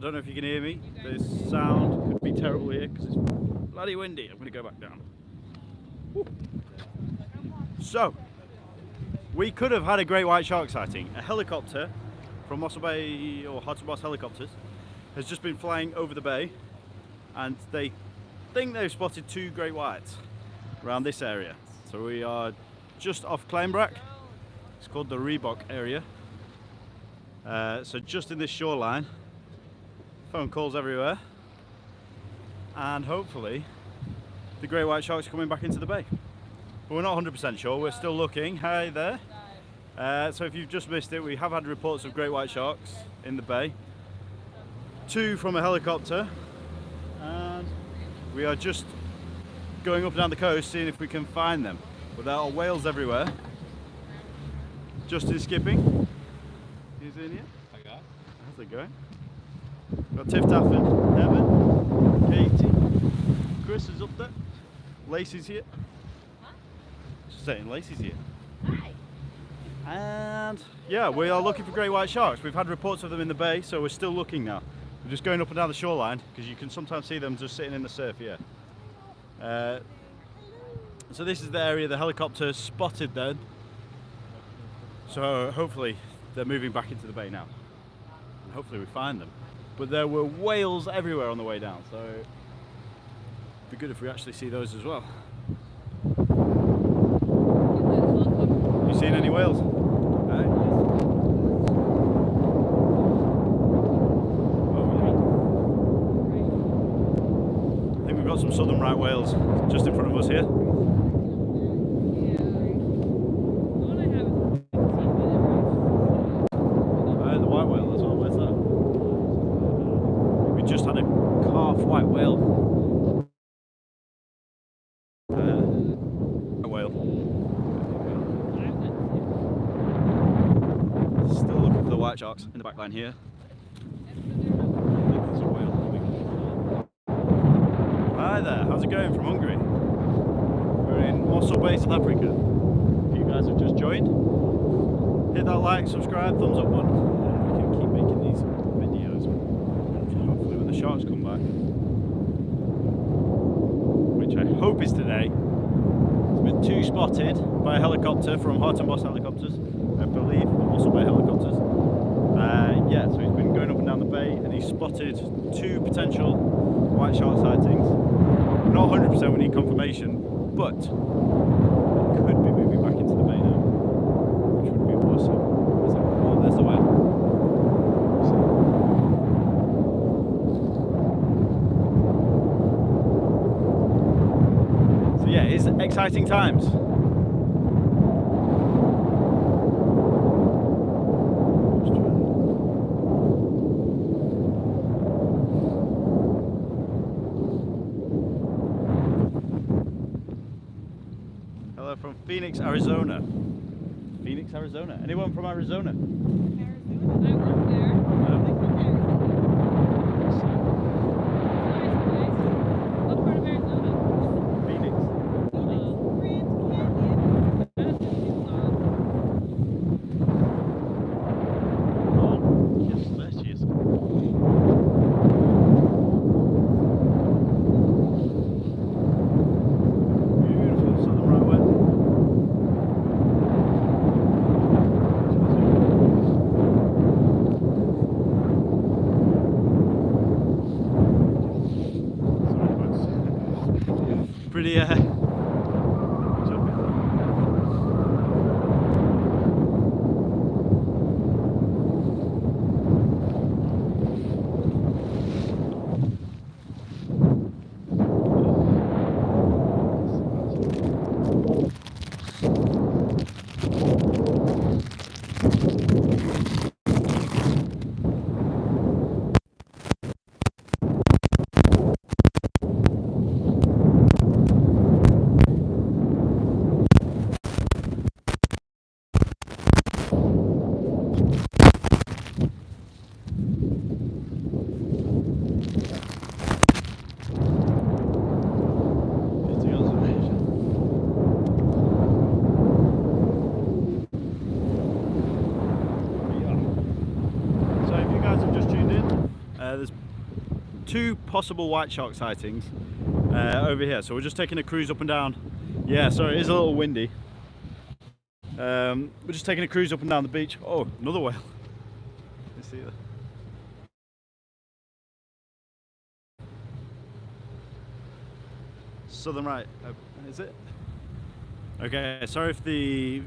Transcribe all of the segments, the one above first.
don't know if you can hear me. The sound could be terrible here because it's bloody windy. I'm going to go back down. Woo. So, we could have had a great white shark sighting. A helicopter from Mossel Bay or Hudson Boss Helicopters has just been flying over the bay, and they think they've spotted 2 great whites around this area. So we are just off Claimbrack. It's called the Reebok area. So just in this shoreline, phone calls everywhere, and hopefully the great white sharks are coming back into the bay. But we're not 100% sure, we're still looking. Hi there. So if you've just missed it, we have had reports of great white sharks in the bay. 2 from a helicopter, and we are just going up and down the coast seeing if we can find them. But there are whales everywhere. Justin skipping. He's in here. Hi guys. How's it going? Got Tiff Tafford, Evan, Katie, Chris is up there. Lacey's here. Huh? Just saying, Lacey's here. Hi. And yeah, we are looking for great white sharks. We've had reports of them in the bay, so we're still looking now. We're just going up and down the shoreline because you can sometimes see them just sitting in the surf here. So this is the area the helicopter spotted then. So hopefully they're moving back into the bay now. And hopefully we find them. But there were whales everywhere on the way down, so it'd be good if we actually see those as well. You seen any whales? I think we've got some southern right whales just in front of us here. The white whale as well, where's that? We just had a calf white whale. A whale. Still looking for the white sharks in the back line here. There's a whale coming. Hi there, how's it going from Hungary? We're in Mossel Bay, South Africa. If you guys have just joined, hit that like, subscribe, thumbs up button, and we can keep making these videos. And hopefully when the sharks come back, which I hope is today. There's been 2 spotted by a helicopter from Hart and Boss Helicopters, I believe, Mossel Bay Helicopters. Yeah, so he's been going up and down the bay and he's spotted 2 potential white shark sightings. Not 100%, we need confirmation, but it could be moving back into the bay now, which would be awesome. Oh, there's the whale. So yeah, it's exciting times. Hello from Phoenix, Arizona. Phoenix, Arizona. Anyone from Arizona? Arizona? I work there. I come to Arizona. Nice place. What part of Arizona? Phoenix. Grand Canyon. That's Oh, yes, there she is. Beautiful southern right whale. Pretty 2 possible white shark sightings over here. So we're just taking a cruise up and down. Yeah, sorry, it is a little windy. We're just taking a cruise up and down the beach. Oh, another whale. You see that? Southern right, is it? Okay, sorry if the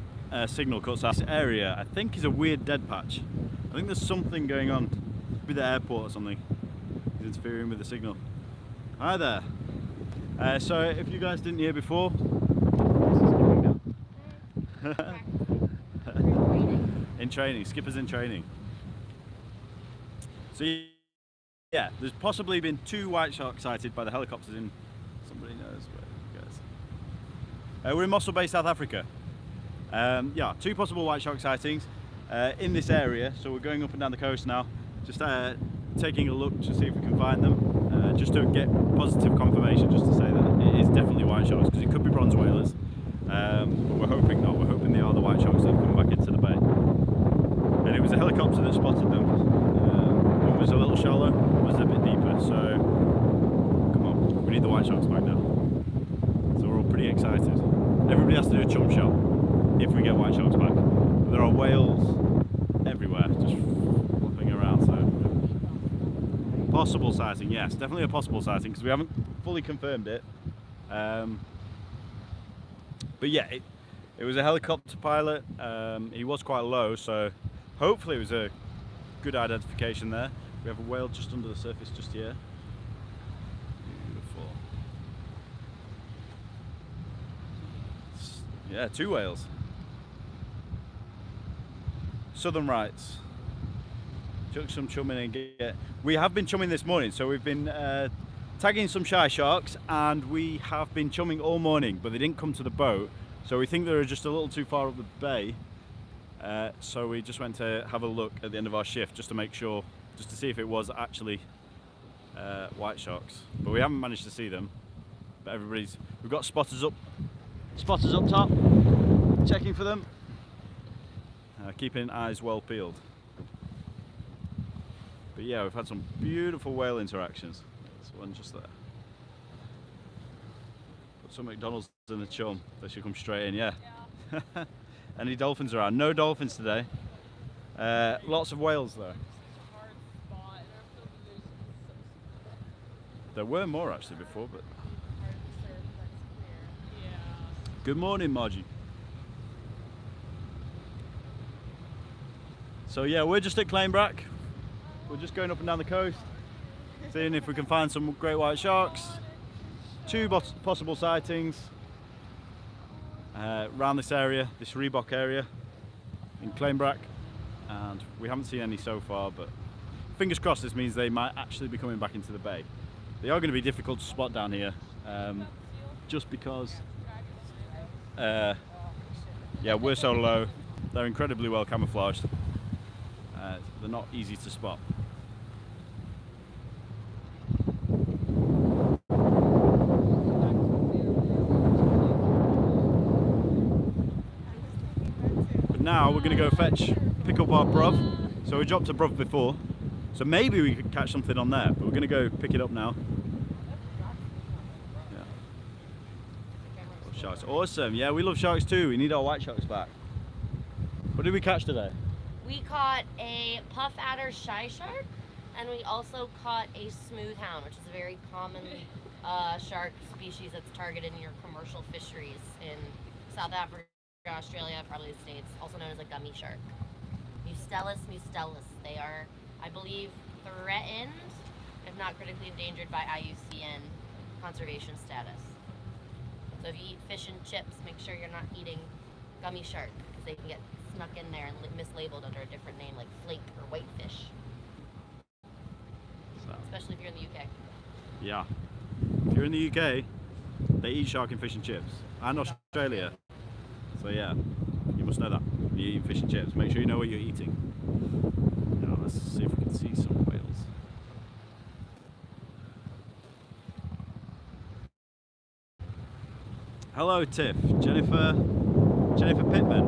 signal cuts out. This area, I think, is a weird dead patch. I think there's something going on with the airport or something. It's interfering with the signal. Hi there. So if you guys didn't hear before, in training, skippers in training. So yeah, there's possibly been 2 white sharks sighted by the helicopters in. Somebody knows where you guys. We're in Mossel Bay, South Africa. Yeah, 2 possible white shark sightings in this area. So we're going up and down the coast now, just taking a look to see if we can find them, just to get positive confirmation, just to say that it is definitely white sharks, because it could be bronze whalers. But we're hoping not. We're hoping they are the white sharks that have come back into the bay. And it was a helicopter that spotted them. One was a little shallow, one was a bit deeper. So come on, we need the white sharks back now. So we're all pretty excited. Everybody has to do a chum shot if we get white sharks back. But there are whales everywhere, just flopping around. So possible sighting, yes, definitely a possible sighting, because we haven't fully confirmed it. But yeah, it was a helicopter pilot. He was quite low, so hopefully it was a good identification there. We have a whale just under the surface just here. Beautiful. Yeah, 2 whales. Southern rights. Took some chumming and get. We have been chumming this morning, so we've been tagging some shy sharks, and we have been chumming all morning, but they didn't come to the boat, so we think they were just a little too far up the bay. So we just went to have a look at the end of our shift, just to make sure, just to see if it was actually white sharks. But we haven't managed to see them. But we've got spotters up top, checking for them, keeping eyes well peeled. But yeah, we've had some beautiful whale interactions. There's one just there. Put some McDonald's in the chum, they should come straight in, yeah. Any dolphins around? No dolphins today. Lots of whales though. There were more actually before, but. Good morning, Margie. So yeah, we're just at Clainbrack. We're just going up and down the coast, seeing if we can find some great white sharks. 2 possible sightings around this area, this Reebok area in Clainbrack, and we haven't seen any so far, but fingers crossed this means they might actually be coming back into the bay. They are going to be difficult to spot down here, just because yeah, we're so low. They're incredibly well camouflaged. They're not easy to spot. But now we're going to go pick up our bruv. So we dropped a bruv before, so maybe we could catch something on there, but we're going to go pick it up now. Yeah. Sharks, awesome. Yeah, we love sharks too. We need our white sharks back. What did we catch today? We caught a puff adder shy shark, and we also caught a smooth hound, which is a very common shark species that's targeted in your commercial fisheries in South Africa, Australia, probably the States, also known as a gummy shark. Mustellus mustellus. They are, I believe, threatened, if not critically endangered by IUCN conservation status. So if you eat fish and chips, make sure you're not eating gummy shark, because they can get snuck in there and mislabeled under a different name like flake or whitefish. So. Especially if you're in the UK. Yeah. If you're in the UK, they eat shark and fish and chips. And Australia. So yeah, you must know that. You eat fish and chips, make sure you know what you're eating. Now let's see if we can see some whales. Hello Tiff, Jennifer Pittman.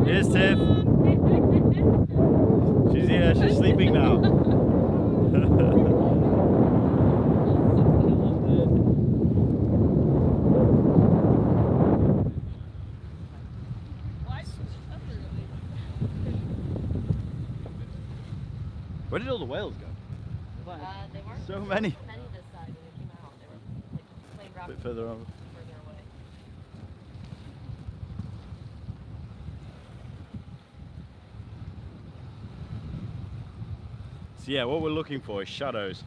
Here's Tiff. She's here, she's sleeping now. all the whales go? They weren't So many. many this side when they came out. They were like playing A rapid bit further on. further away. So yeah, what we're looking for is shadows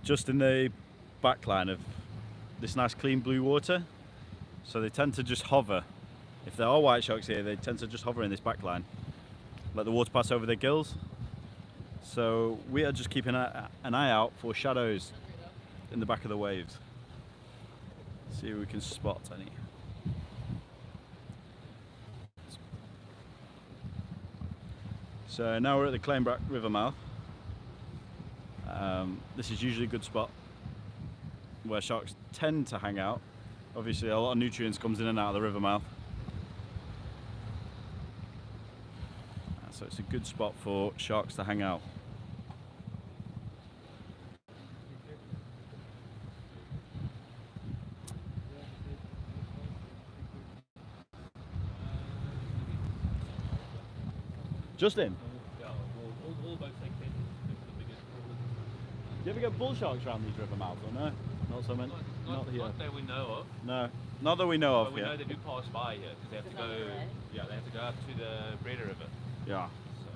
just in the backline of this nice clean blue water. So they tend to just hover. If there are white sharks here, they tend to just hover in this backline, let the water pass over their gills. So we are just keeping an eye out for shadows in the back of the waves. See if we can spot any. So now we're at the Clainbrack River mouth. This is usually a good spot where sharks tend to hang out. Obviously a lot of nutrients comes in and out of the river mouth. So it's a good spot for sharks to hang out. Justin, Yeah, all boats like 10 is the biggest problem. do you ever get bull sharks around these river mouths or no? Not so many. Not here. Not that we know of. No, not that we know But of we know yet. they do pass by here because they have to go. Yeah, they have to go up to the Breda River. Yeah. So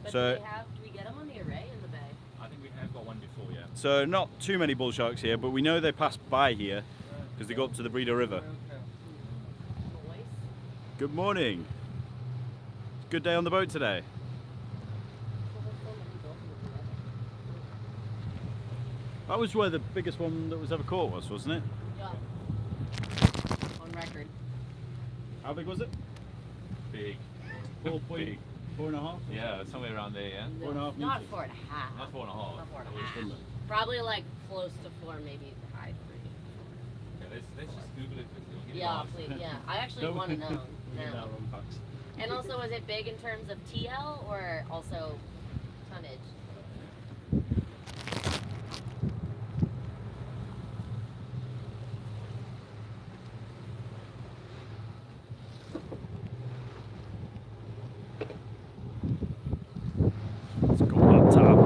But So- do we get them on the array in the bay? I think we have got one before. Yeah. So not too many bull sharks here, but we know they pass by here because they go up to the Breda River. Boys? Good morning. Good day on the boat today. That was where the biggest one that was ever caught was, wasn't it? Yeah. On record. How big was it? Big. 4.5? Yeah, somewhere around there. Yeah. Four and a half Not meters. 4.5. Not 4.5. Not 4.5. Wouldn't it? Probably like close to 4, maybe high 3. Yeah, let's just Google it quickly. We'll get it Yeah, answered. please. Yeah, I actually want to know now. And also, is it big in terms of TL or also tonnage? Let's go on top.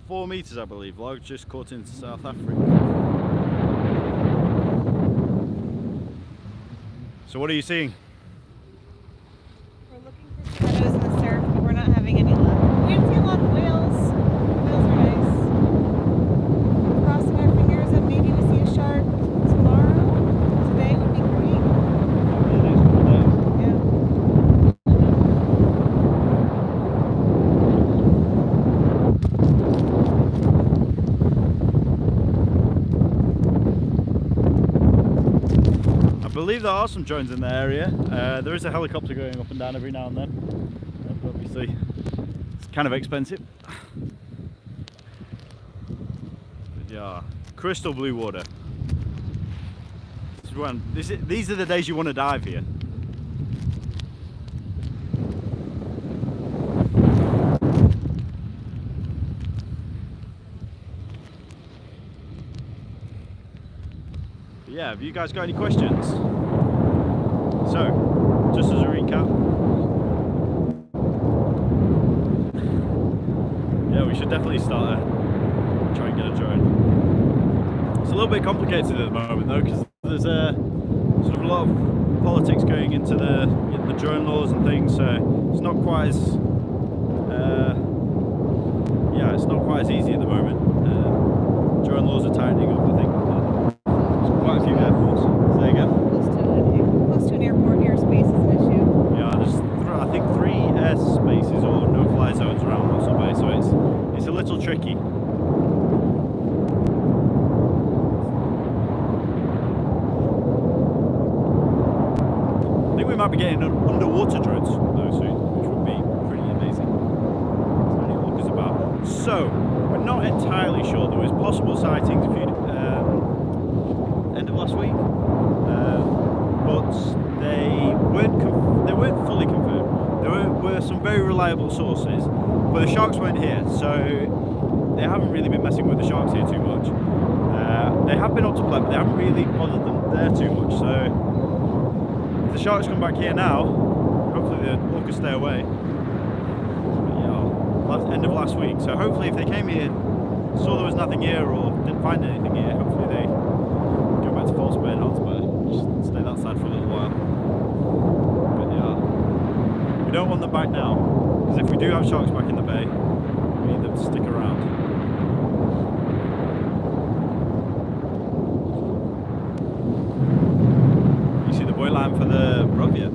Four meters, I believe. Log just caught in South Africa. So what are you seeing? We're looking for shadows in the surf, but we're not having any luck. We didn't see a lot of whales. Whales are nice. Crossing our fingers that maybe we see a shark tomorrow. Today would be great. Yeah. I believe there are some drones in the area. There is a helicopter going up and down every now and then. But obviously, it's kind of expensive. But yeah, crystal blue water. These are the days you want to dive here. But yeah, have you guys got any questions? So, just as a recap, yeah, we should definitely start try and get a drone. It's a little bit complicated at the moment though, because there's a sort of a lot of politics going into the drone laws and things, so it's not quite as yeah, it's not quite as easy at the moment. Drone laws are tightening up, I think. There's quite a few airports. Say again. Close to an airport airspace is an issue. Yeah, there's I think 3 airspaces or no-fly zones around Russell Bay, so it's a little tricky. I think we might be getting underwater drones though soon, which would be pretty amazing. So any orcas about. So we're not entirely sure. There was possible sightings a few end of last week, but they weren't fully confirmed. There were some very reliable sources, but the sharks weren't here, so they haven't really been messing with the sharks here too much. They have been up to play, but they haven't really bothered them there too much. So if the sharks come back here now, hopefully the orcas stay away. But yeah, end of last week. So hopefully if they came here, saw there was nothing here or didn't find anything here, hopefully they go back to False Bay and Hotspur. Just stay that side for a little while. But yeah, we don't want them back now, because if we do have sharks back in the bay, we need them to stick around. For the bruv yet?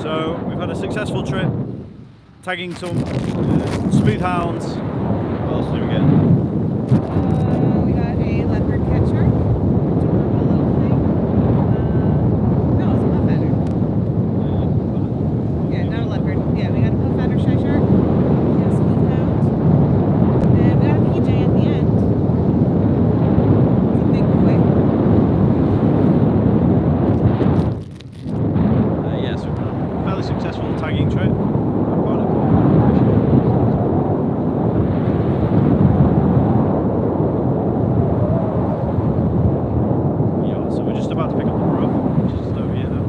So we've had a successful trip, tagging some smooth hounds. What else did we get? We got a leopard cat shark. Adorable little thing. No, it's a puff adder. Yeah, not a leopard. Yeah, we got a puff adder shy shark. We got a smooth hound. And we got a PJ at the end. Successful tagging trip. Yeah, so we're just about to pick up the bruv, which is just over here now.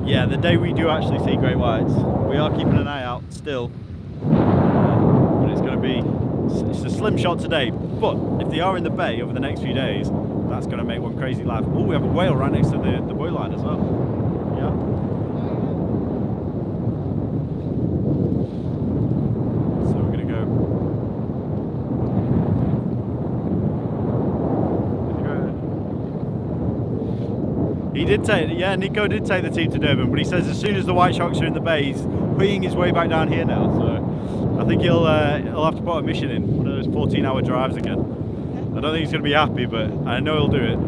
Yeah, the day we do actually see great whites, we are keeping an eye out still, but it's going to be. It's a slim shot today, but if they are in the bay over the next few days, that's going to make one crazy life. Oh, we have a whale right next to the buoy line as well. Yeah. So we're going to go. He did take, yeah, Nico did take the team to Durban, but he says as soon as the white sharks are in the bay, he's wheeling his way back down here now. So I think he'll have to put a mission in, one of those 14-hour drives again. I don't think he's going to be happy, but I know he'll do it.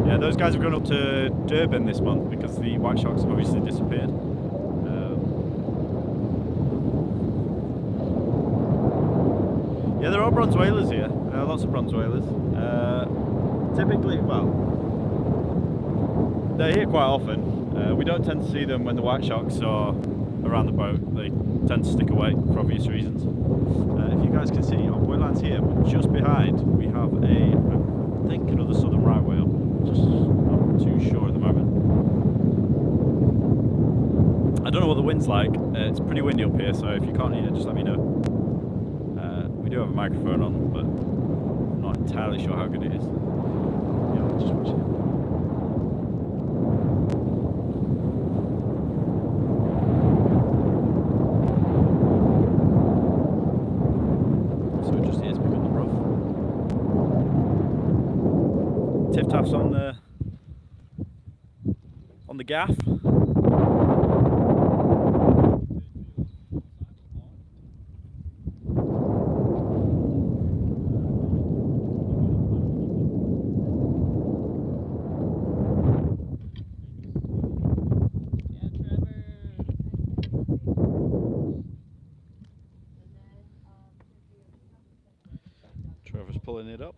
Yeah, those guys have gone up to Durban this month because the white sharks have obviously disappeared. Yeah, there are bronze whalers here, lots of bronze whalers. Typically, well, they're here quite often. We don't tend to see them when the white sharks are around the boat. They tend to stick away for obvious reasons. If you guys can see, our buoy line's here, but just behind we have I think another southern right whale. Just not too sure at the moment. I don't know what the wind's like. It's pretty windy up here, so if you can't hear, just let me know. We do have a microphone on, but I'm not entirely sure how good it is. Yeah, just watch it. Tiff-taff's on the gaff. Trevor's pulling it up.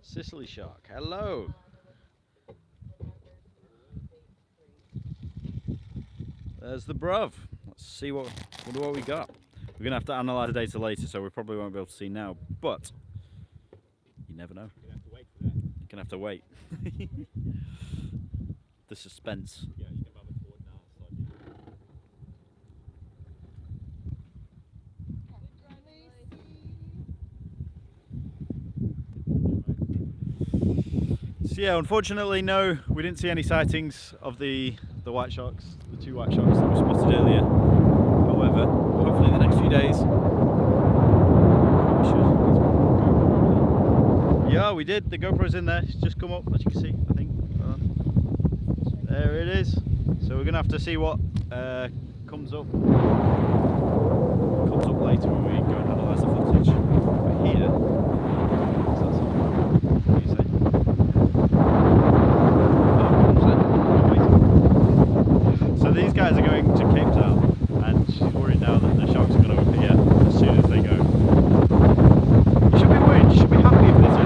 Sicily shark, hello. There's the bruv. Let's see what we got. We're gonna have to analyse the data later, so we probably won't be able to see now. But you never know. You're gonna have to wait for that. You're gonna have to wait. The suspense. Yeah, you can move it forward now. So yeah, unfortunately, no, we didn't see any sightings of the white sharks, the two white sharks that were spotted earlier. However, hopefully in the next few days, we should. Yeah, we did. The GoPro's in there. It's just come up, as you can see, I think. There it is. So we're gonna have to see what comes up later when we go and analyse the footage. But here, What do you say? So these guys are going to Cape Town, and she's worried now that the sharks are going to appear as soon as they go. You should be worried. You should be happy if they go.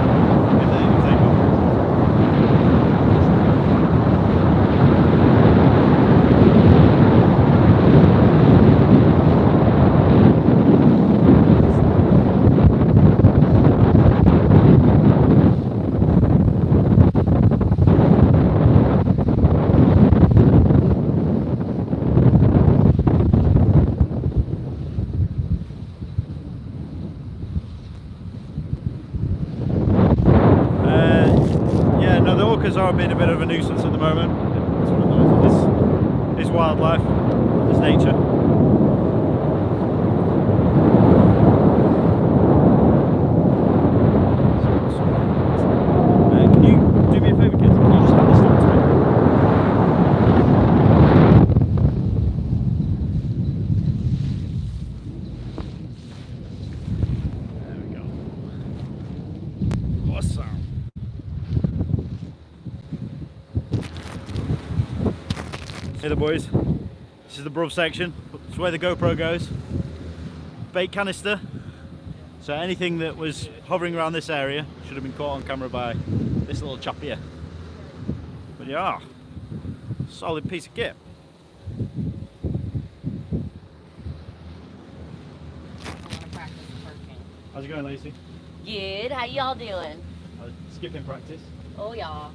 Orcas are being a bit of a nuisance at the moment. It's one of those. It's wildlife. It's nature. Can you do me a favour, kids? Can you just have this done to me? There we go. Awesome. Hey there, boys. This is the bruv section. It's where the GoPro goes. Bait canister. So anything that was hovering around this area should have been caught on camera by this little chap here. But yeah, solid piece of kit. How's it going, Lacey? Good. How y'all doing? Skipping practice. Oh yeah.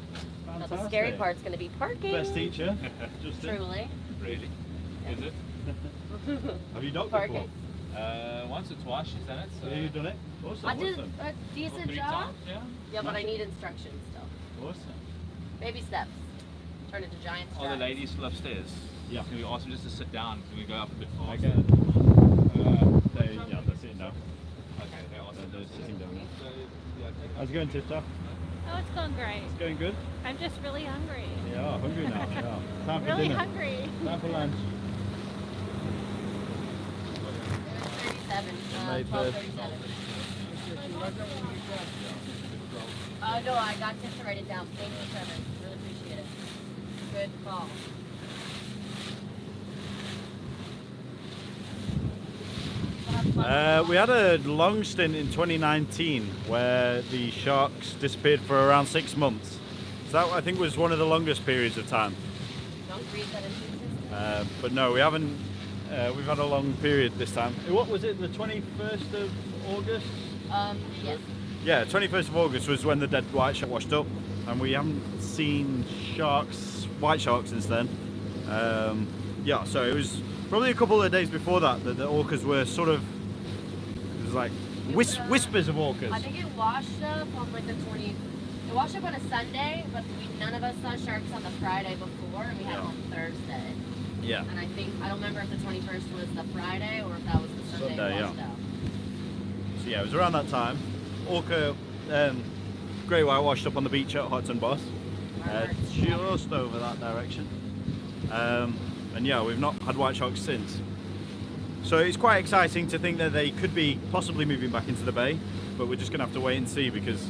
Now the scary part's gonna be parking. Best teacher. Justin. Truly. Really? Is it? Have you docked Parking. before? Once or twice she's done it. So Yeah, you've done it? Awesome. I did awesome. a decent 3 job. times, yeah. Yeah, but I need instructions still. Awesome. Baby steps. Turn into giant All the strides. ladies still upstairs. Yeah. Can we ask them just to sit down? Can we go up a bit faster? Okay. Yeah, that's it now. Okay, they're awesome. They're sitting down now. How's it going, Tifta? Oh, it's going great. It's going good? I'm just really hungry. Yeah, hungry now. Yeah. Time for Really dinner. hungry. Time for lunch. 37. May 12:37. No, I got Tiff to write it down. Thank you, Trevor. Really appreciate it. Good call. We had a long stint in 2019 where the sharks disappeared for around 6 months. So that, I think, was one of the longest periods of time. Don't read that into existence. But no, we haven't. We've had a long period this time. What was it? The 21st of August? Yes. Yeah, 21st of August was when the dead white shark washed up, and we haven't seen sharks, white sharks, since then. Yeah, so it was probably a couple of days before that that the orcas were sort of. It was like whispers of orcas. I think it washed up on like the 20th. It washed up on a Sunday, but none of us saw sharks on the Friday before, and we had them on Thursday. Yeah. And I don't remember if the 21st was the Friday or if that was the Sunday it washed out. So yeah, it was around that time. Orca, grey white washed up on the beach at Hudson Boss, just over that direction. And yeah, we've not had white sharks since. So it's quite exciting to think that they could be possibly moving back into the bay, but we're just gonna have to wait and see because,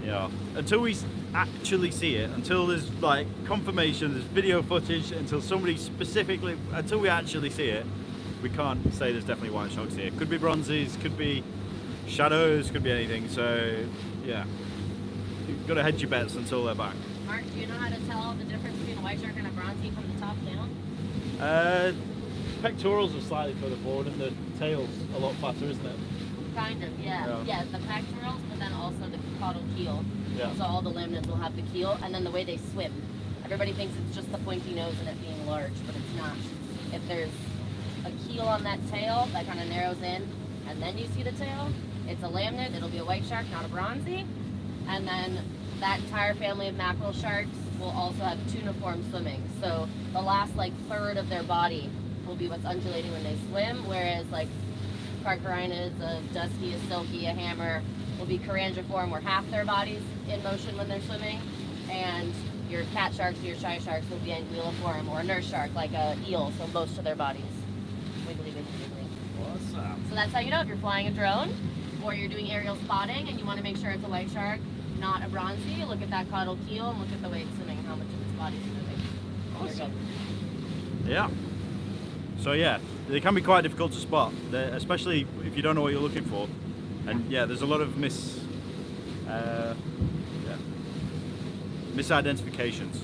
yeah, until we actually see it, until there's like confirmation, there's video footage, until we actually see it, we can't say there's definitely white sharks here. Could be bronzies, could be shadows, could be anything. So yeah, you've got to hedge your bets until they're back. Mark, do you know how to tell the difference between a white shark and a bronzy from the top down? Pectorals are slightly further forward and the tail's a lot fatter, isn't it? Kind of, yeah. Yeah, the pectorals, but then also the caudal keel. Yeah. So all the lamnids will have the keel, and then the way they swim. Everybody thinks it's just the pointy nose and it being large, but it's not. If there's a keel on that tail that kind of narrows in, and then you see the tail, it's a lamnid, it'll be a white shark, not a bronzy. And then that entire family of mackerel sharks will also have tuniform swimming. So the last like third of their body will be what's undulating when they swim, whereas like carcarinas, a dusky, a silky, a hammer will be carangiform, where half their body's in motion when they're swimming, and your cat sharks or your shy sharks will be anguilliform, or a nurse shark like a eel, so most of their bodies wiggly, wiggly, wiggly. Awesome. So that's how you know if you're flying a drone. or you're doing aerial spotting and you want to make sure it's a white shark, not a bronzy, look at that caudal keel and look at the way it's swimming, how much of its body's moving. And you're good. Yeah. So yeah, they can be quite difficult to spot, especially if you don't know what you're looking for. And yeah, there's a lot of misidentifications.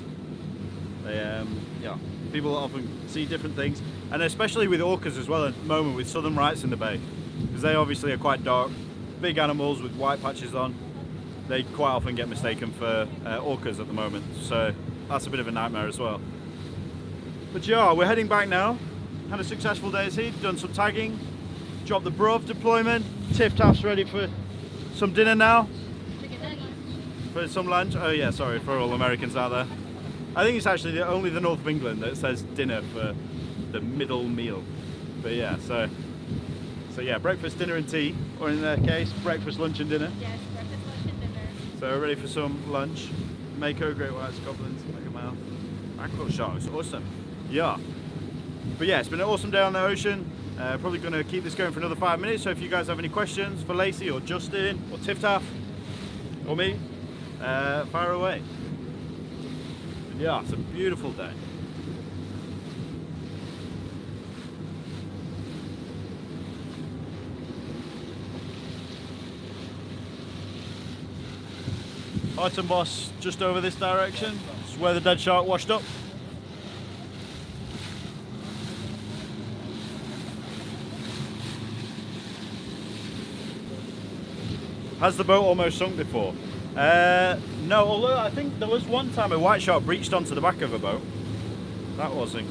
Yeah, people often see different things, and especially with orcas as well at the moment with southern rights in the bay, because they obviously are quite dark, big animals with white patches on. They quite often get mistaken for orcas at the moment, so that's a bit of a nightmare as well. But yeah, we're heading back now. Had a successful day at sea, done some tagging, dropped the bruv deployment, Tiff-Taff's ready for some dinner now. Chicken nuggets. For some lunch. Oh yeah, sorry for all Americans out there. I think it's actually only the north of England that says dinner for the middle meal. But yeah, so yeah, breakfast, dinner and tea, or in their case, breakfast, lunch and dinner. Yes, breakfast, lunch, and dinner. So we're ready for some lunch. Mako, great whites, goblins, megamouth, mackerel sharks, awesome. Yeah. But yeah, it's been an awesome day on the ocean. Probably going to keep this going for another 5 minutes, so if you guys have any questions for Lacey or Justin or Tiff-Taff or me, fire away. But yeah, it's a beautiful day. Item boss just over this direction. This is where the dead shark washed up. Has the boat almost sunk before? No, although I think there was one time a white shark breached onto the back of a boat. That wasn't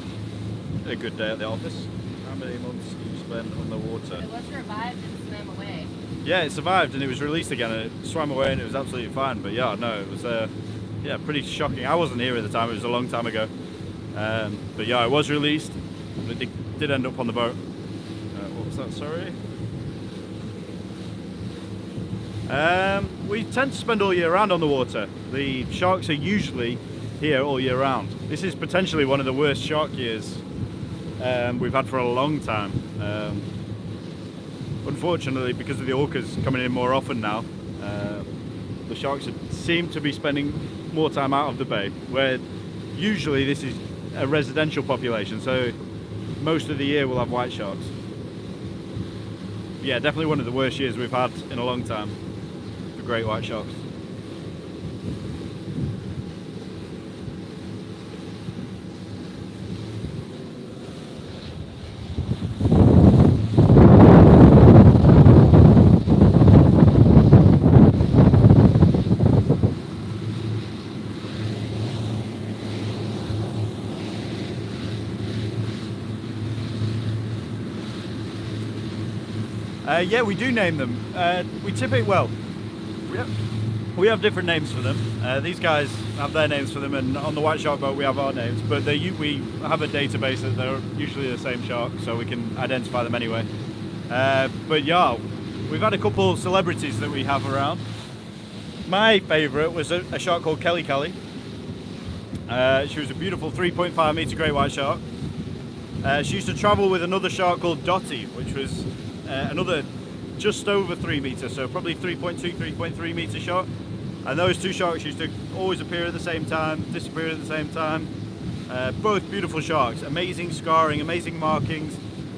a good day at the office. How many months do you spend on the water? It was revived and swam away. Yeah, it survived and it was released again and it swam away and it was absolutely fine. But yeah, no, it was yeah, pretty shocking. I wasn't here at the time, it was a long time ago. But yeah, it was released. It did end up on the boat. What was that, sorry? We tend to spend all year round on the water. The sharks are usually here all year round. This is potentially one of the worst shark years we've had for a long time. Unfortunately, because of the orcas coming in more often now, the sharks seem to be spending more time out of the bay, where usually this is a residential population, so most of the year we'll have white sharks. Yeah, definitely one of the worst years we've had in a long time for great white sharks. Yeah, we do name them. We typically, well, we have different names for them. These guys have their names for them, and on the white shark boat we have our names. But we have a database that they're usually the same shark, so we can identify them anyway. But yeah, we've had a couple celebrities that we have around. My favourite was a shark called Kelly Kelly. She was a beautiful 3.5 metre great white shark. She used to travel with another shark called Dottie, which was another just over 3 metres, so probably 3.2, 3.3 metre shark. And those two sharks used to always appear at the same time, disappear at the same time. Both beautiful sharks, amazing scarring, amazing markings.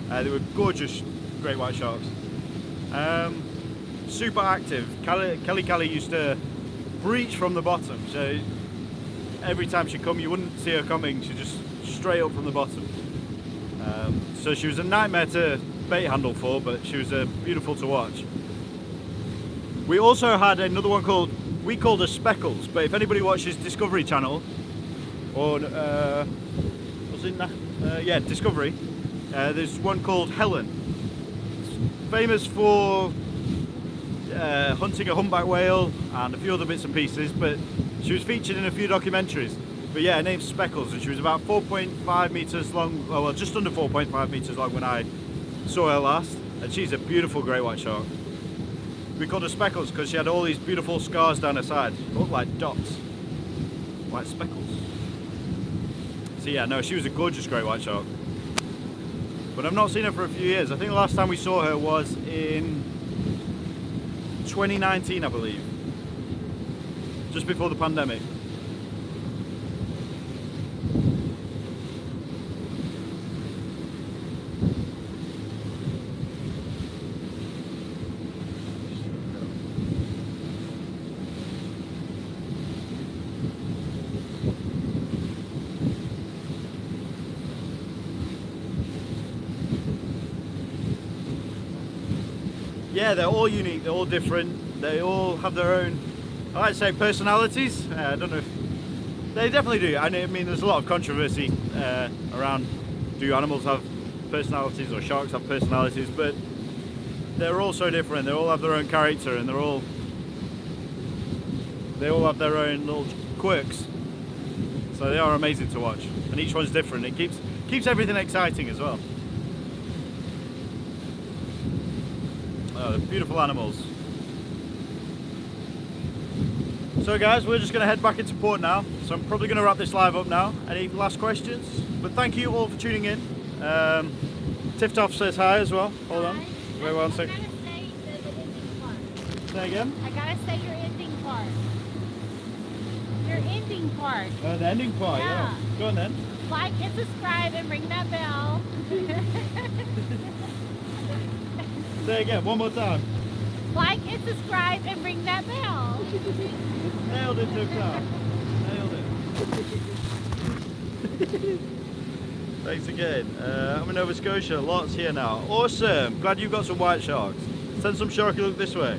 They were gorgeous great white sharks. Super active. Kelly used to breach from the bottom, so every time she'd come you wouldn't see her coming, she'd just straight up from the bottom. So she was a nightmare to bait handle for, but she was beautiful to watch. We also had another one we called her Speckles, but if anybody watches Discovery Channel, or Discovery, there's one called Helen. It's famous for hunting a humpback whale and a few other bits and pieces, but she was featured in a few documentaries. But yeah, her name's Speckles, and she was about 4.5 metres long, well, just under 4.5 metres long when I saw her last, and she's a beautiful great white shark. We called her Speckles because she had all these beautiful scars down her side, looked like dots, like speckles. So yeah, no, she was a gorgeous great white shark. But I've not seen her for a few years. I think the last time we saw her was in 2019, I believe. Just before the pandemic. Yeah, they're all unique, they're all different, they all have their own, I like to say, personalities. I don't know if they definitely do. I mean, there's a lot of controversy around do animals have personalities or sharks have personalities, but they're all so different. They all have their own character and they all have their own little quirks. So they are amazing to watch, and each one's different. It keeps everything exciting as well. Oh, they're beautiful animals. So guys, we're just going to head back into port now. So I'm probably going to wrap this live up now. Any last questions? But thank you all for tuning in. Tiftoff says hi as well. Hold on. Wait one sec. I gotta say the ending part. Say again? I gotta say your ending part. Your ending part. The ending part, yeah. Yeah. Go on then. Like and subscribe and ring that bell. Say again, one more time. Like and subscribe and ring that bell. Nailed it, Tiftoff. Nailed it. Thanks again. I'm in Nova Scotia, lots here now. Awesome, glad you've got some white sharks. Send some sharky look this way.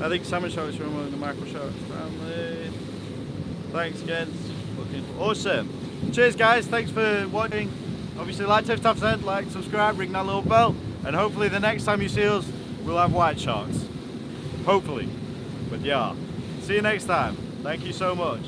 I think salmon sharks are among the mackerel sharks family. Thanks again. Awesome. Cheers guys, thanks for watching. Obviously like Tiftoff said, like, subscribe, ring that little bell. And hopefully the next time you see us, we'll have white sharks. Hopefully. But yeah. See you next time. Thank you so much.